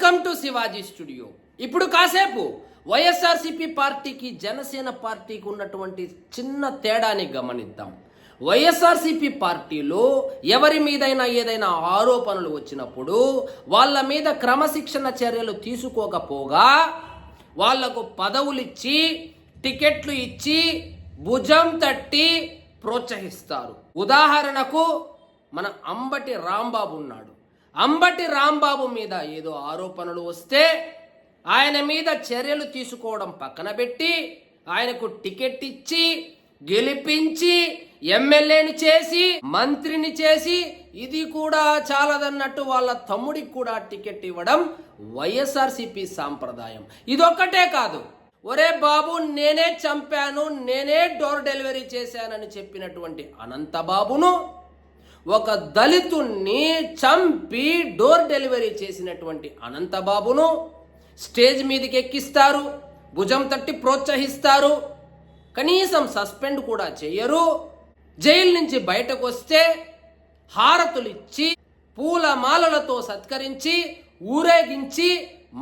Welcome to Shivaji studio. ఇప్పుడు కాసేపు వైఎస్ఆర్సీపీ పార్టీకి జనసేన పార్టీకి ఉన్నటువంటి చిన్న తేడాని గమనిద్దాం. వైఎస్ఆర్సీపీ పార్టీలో ఎవరి మీదైనా ఏదైనా ఆరోపణలు వచ్చినప్పుడు వాళ్ళ మీద క్రమశిక్షణ చర్యలు తీసుకోకపోగా వాళ్లకు పదవులు ఇచ్చి టికెట్లు ఇచ్చి భుజం తట్టి ప్రోత్సహిస్తారు. ఉదాహరణకు మన అంబటి రాంబాబు ఉన్నాడు. అంబటి రాంబాబు మీద ఏదో ఆరోపణలు వస్తే ఆయన మీద చర్యలు తీసుకోవడం పక్కన పెట్టి ఆయనకు టికెట్ ఇచ్చి గెలిపించి ఎమ్మెల్యేని చేసి మంత్రిని చేసి ఇది కూడా చాలదన్నట్టు వాళ్ళ తమ్ముడికి కూడా టికెట్ ఇవ్వడం వైఎస్ఆర్సీపీ సాంప్రదాయం. ఇదొక్కటే కాదు, ఒరే బాబు నేనే చంపాను, నేనే డోర్ డెలివరీ చేశానని చెప్పినటువంటి అనంతబాబును ఒక దళితుణ్ణి చంపి డోర్ డెలివరీ చేసినటువంటి అనంతబాబును స్టేజ్ మీదకి ఎక్కిస్తారు, భుజం తట్టి ప్రోత్సహిస్తారు, కనీసం సస్పెండ్ కూడా చేయరు. జైలు నుంచి బయటకు వస్తే హారతులు ఇచ్చి పూలమాలలతో సత్కరించి ఊరేగించి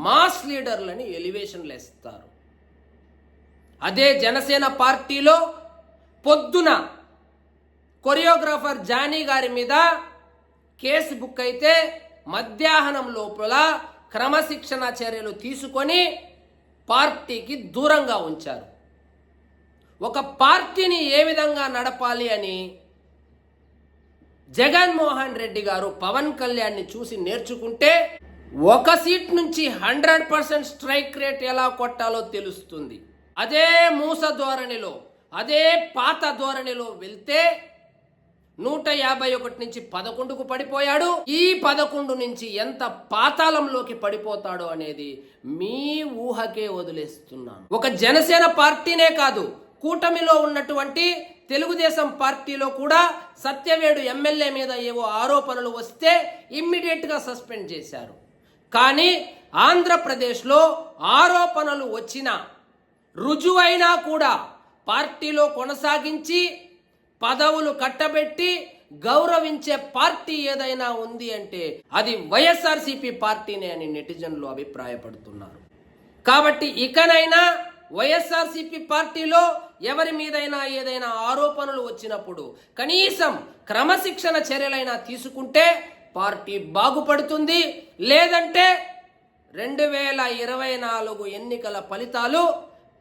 మాస్ లీడర్లని ఎలివేషన్లు వేస్తారు. అదే జనసేన పార్టీలో పొద్దున కొరియోగ్రాఫర్ జానీ గారి మీద కేసు బుక్ అయితే మధ్యాహ్నం లోపల క్రమశిక్షణ చర్యలు తీసుకొని పార్టీకి దూరంగా ఉంచారు. ఒక పార్టీని ఏ విధంగా నడపాలి అని జగన్మోహన్ రెడ్డి గారు పవన్ కళ్యాణ్ని చూసి నేర్చుకుంటే ఒక సీట్ నుంచి 100% స్ట్రైక్ రేట్ ఎలా కొట్టాలో తెలుస్తుంది. అదే మూస ధోరణిలో అదే పాత ధోరణిలో వెళ్తే 151 నుంచి 11కు పడిపోయాడు. ఈ 11 నుంచి ఎంత పాతాళంలోకి పడిపోతాడో అనేది మీ ఊహకే వదిలేస్తున్నాను. ఒక జనసేన పార్టీనే కాదు, కూటమిలో ఉన్నటువంటి తెలుగుదేశం పార్టీలో కూడా సత్యవేడు ఎమ్మెల్యే మీద ఏవో ఆరోపణలు వస్తే ఇమ్మీడియట్గా సస్పెండ్ చేశారు. కానీ ఆంధ్రప్రదేశ్లో ఆరోపణలు వచ్చిన రుజువైనా కూడా పార్టీలో కొనసాగించి పదవులు కట్టబెట్టి గౌరవించే పార్టీ ఏదైనా ఉంది అంటే అది వైఎస్ఆర్సీపీ పార్టీనే అని నెటిజన్లు అభిప్రాయపడుతున్నారు. కాబట్టి ఇకనైనా వైఎస్ఆర్సీపీ పార్టీలో ఎవరి మీదైనా ఏదైనా ఆరోపణలు వచ్చినప్పుడు కనీసం క్రమశిక్షణ చర్యలైనా తీసుకుంటే పార్టీ బాగుపడుతుంది. లేదంటే 2024 ఎన్నికల ఫలితాలు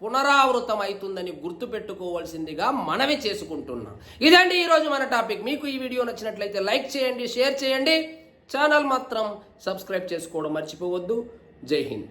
పునరావృతం అవుతుందని గుర్తుపెట్టుకోవాల్సిందిగా మనవి చేసుకుంటున్నా. ఇదండి ఈరోజు మన టాపిక్. మీకు ఈ వీడియో నచ్చినట్లయితే లైక్ చేయండి, షేర్ చేయండి, ఛానల్ మాత్రం సబ్స్క్రైబ్ చేసుకోవడం మర్చిపోవద్దు. జై హింద్.